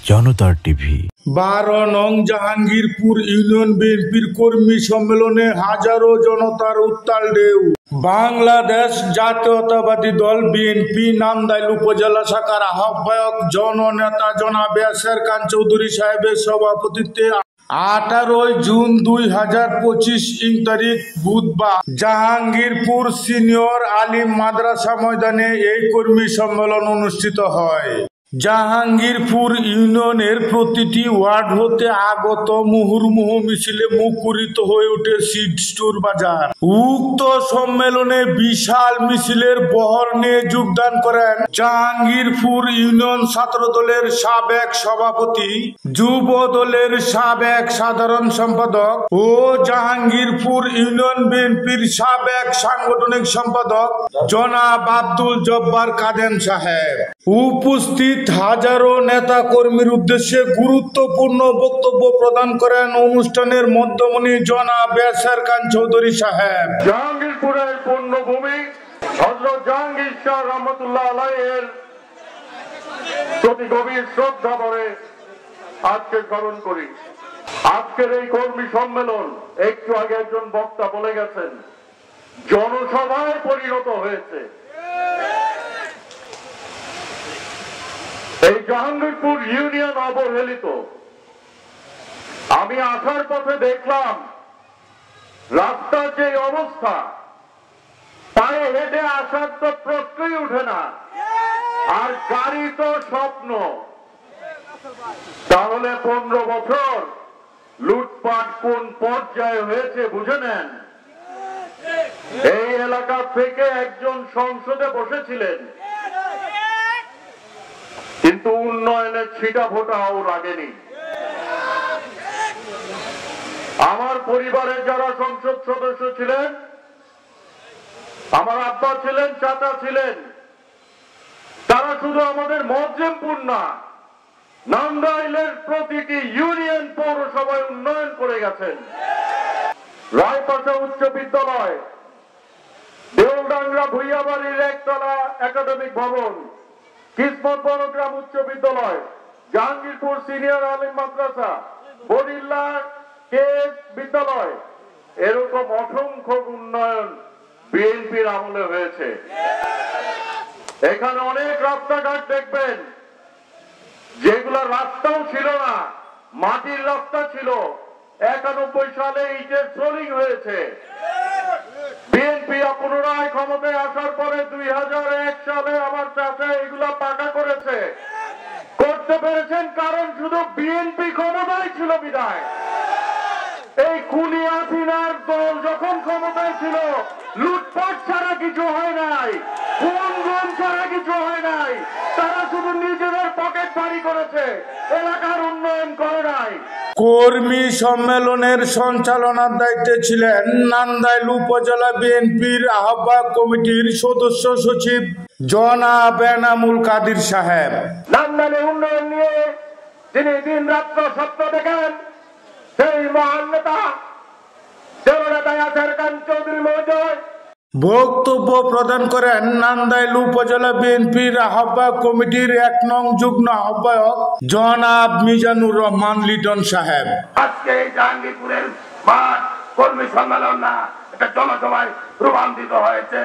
জনতার টিভি। 12 নং জাহাঙ্গীরপুর ইউনিয়ন বিএনপির কর্মী সম্মেলনে হাজারো জনতার উত্তাল ঢেউ। বাংলাদেশ জাতীয়তাবাদী দল বিএনপি নান্দাইল উপজেলা শাখার আহ্বায়ক জননেতা জনাব ইয়াসের খান চৌধুরী সাহেবের সভাপতিত্বে 18 জুন 2025 তারিখ বুধবার জাহাঙ্গীরপুর সিনিয়র আলিম মাদ্রাসা ময়দানে এই কর্মী সম্মেলন অনুষ্ঠিত হয়। জাহাঙ্গীরপুর ইউনিয়নের প্রতিটি ওয়ার্ড হতে আগত মুহুর্মুহু মিছিলে মুখরিত হয়ে ওঠে সিড স্টোর বাজার। উক্ত সম্মেলনে বিশাল মিছিলের বহর নিয়ে যোগদান করেন জাহাঙ্গীরপুর ইউনিয়ন ছাত্র দলের সাবেক সভাপতি, যুব দলের সাবেক সাধারণ সম্পাদক ও জাহাঙ্গীরপুর ইউনিয়ন বিএনপির সাবেক সাংগঠনিক সম্পাদক জনাব আব্দুল জব্বার কাদেম সাহেব। উপস্থিত হাজারো নেতা কর্মীর উদ্দেশ্যে গুরুত্বপূর্ণ বক্তব্য প্রদান করেন অনুষ্ঠানের মধ্যমণি জনাব ইয়াসের খান চৌধুরী সাহেব। জাহাঙ্গীরপুরের পূর্ণভূমি হযরত জাহাঙ্গীর শাহ রহমতুল্লাহ আলাইহির প্রতি গভীর শ্রদ্ধা ভরে আজকে স্মরণ করি। আজকের এই কর্মী সম্মেলন একটু আগে একজন বক্তা বলে গেছেন, জনসভায় পরিণত হয়েছে। এই জাহাঙ্গীরপুর ইউনিয়ন অবহেলিত। আমি আসার পথে দেখলাম রাস্তার যে অবস্থা, পায়ে হেঁটে আসার তো প্রশ্নই উঠে না, আর গাড়ি তো স্বপ্ন। তাহলে 15 বছর লুটপাট কোন পর্যায়ে হয়েছে বুঝে নেন। এই এলাকা থেকে একজন সংসদে বসেছিলেন, কিন্তু উন্নয়নের ছিটা ফোটাও লাগেনি। আমার পরিবারের যারা সংসদ সদস্য ছিলেন, আমার আব্বা ছিলেন, চাচা ছিলেন, তারা শুধু আমাদের মজ্জেমপুর না, নান্দাইলের প্রতিটি ইউনিয়ন পৌরসভায় উন্নয়ন করে গেছেন। রায়পাশা উচ্চ বিদ্যালয়, দেউলডাঙ্গা ভুইয়াবাড়ির একতলা একাডেমিক ভবন, কিসমত বনগ্রাম উচ্চ বিদ্যালয়, জাহাঙ্গীরপুর সিনিয়র আলিম মাদ্রাসা, বরিল্লা কেস বিদ্যালয়, এরকম অসংখ্য উন্নয়ন বিএনপির আমলে হয়েছে। এখানে অনেক রাস্তাঘাট দেখবেন যেগুলো রাস্তাও ছিল না, মাটির রাস্তা ছিল। 91 সালে ইটের সোলিং হয়েছে। বিএনপি পুনরায় ক্ষমতায় আসার পরে 2001 সালে আমার চাচা এগুলা পাকা করেছে। করতে পেরেছেন কারণ শুধু বিএনপি ক্ষমতায় ছিল বিদায়। এই কুলিয়া সিনার দল যখন ক্ষমতায় ছিল, লুটপাট ছাড়া কিছু হয় নাই, খুন গুম ছাড়া কিছু হয় নাই। তারা শুধু নিজেদের পকেট ভারী করেছে, এলাকার উন্নয়ন করে নাই। কর্মী সম্মেলনের সঞ্চালনার দায়িত্বে ছিলেন নান্দাইল উপজেলা বিএনপির আহ্বায়ক কমিটির সদস্য সচিব জনাব এনামুল কাদির সাহেব। নান্দাইলের উন্নয়ন নিয়ে তিনি দিন রাত্র স্বপ্ন দেখেন সেই মহান নেতা জননেতা ইয়াসের খান চৌধুরী মহোদয় বক্তব্য প্রদান করেন নান্দাইল উপজেলা বিএনপির আহ্বায়ক কমিটির 1 নং যুগ্ম আহ্বায়ক জনাব মিজানুর রহমান লিটন সাহেব। আজকে এই জাহাঙ্গীরপুরের মাঠ কর্মী সম্মেলন না, এটা জনসভায় রূপান্তরিত হয়েছে।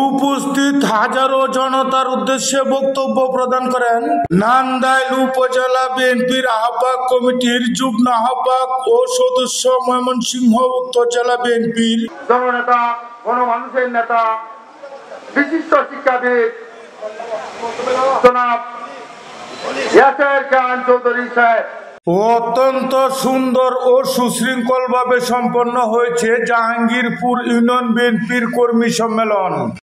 উপস্থিত হাজারো জনতার উদ্দেশ্যে বক্তব্য প্রদান করেন নান্দাইল উপজেলা বিএনপির আহ্বায়ক কমিটির যুগ্ম আহ্বায়ক ও সদস্য ময়মনসিংহ উত্তর জেলা বিএনপির জননেতা, গণমানুষের নেতা, বিশিষ্ট শিক্ষাবিদ জনাব ইয়াসের খান চৌধুরী সাহেব। অত্যন্ত সুন্দর ও সুশৃঙ্খল ভাবে সম্পন্ন হয়েছে জাহাঙ্গীরপুর ইউনিয়ন বিএনপির কর্মী সম্মেলন।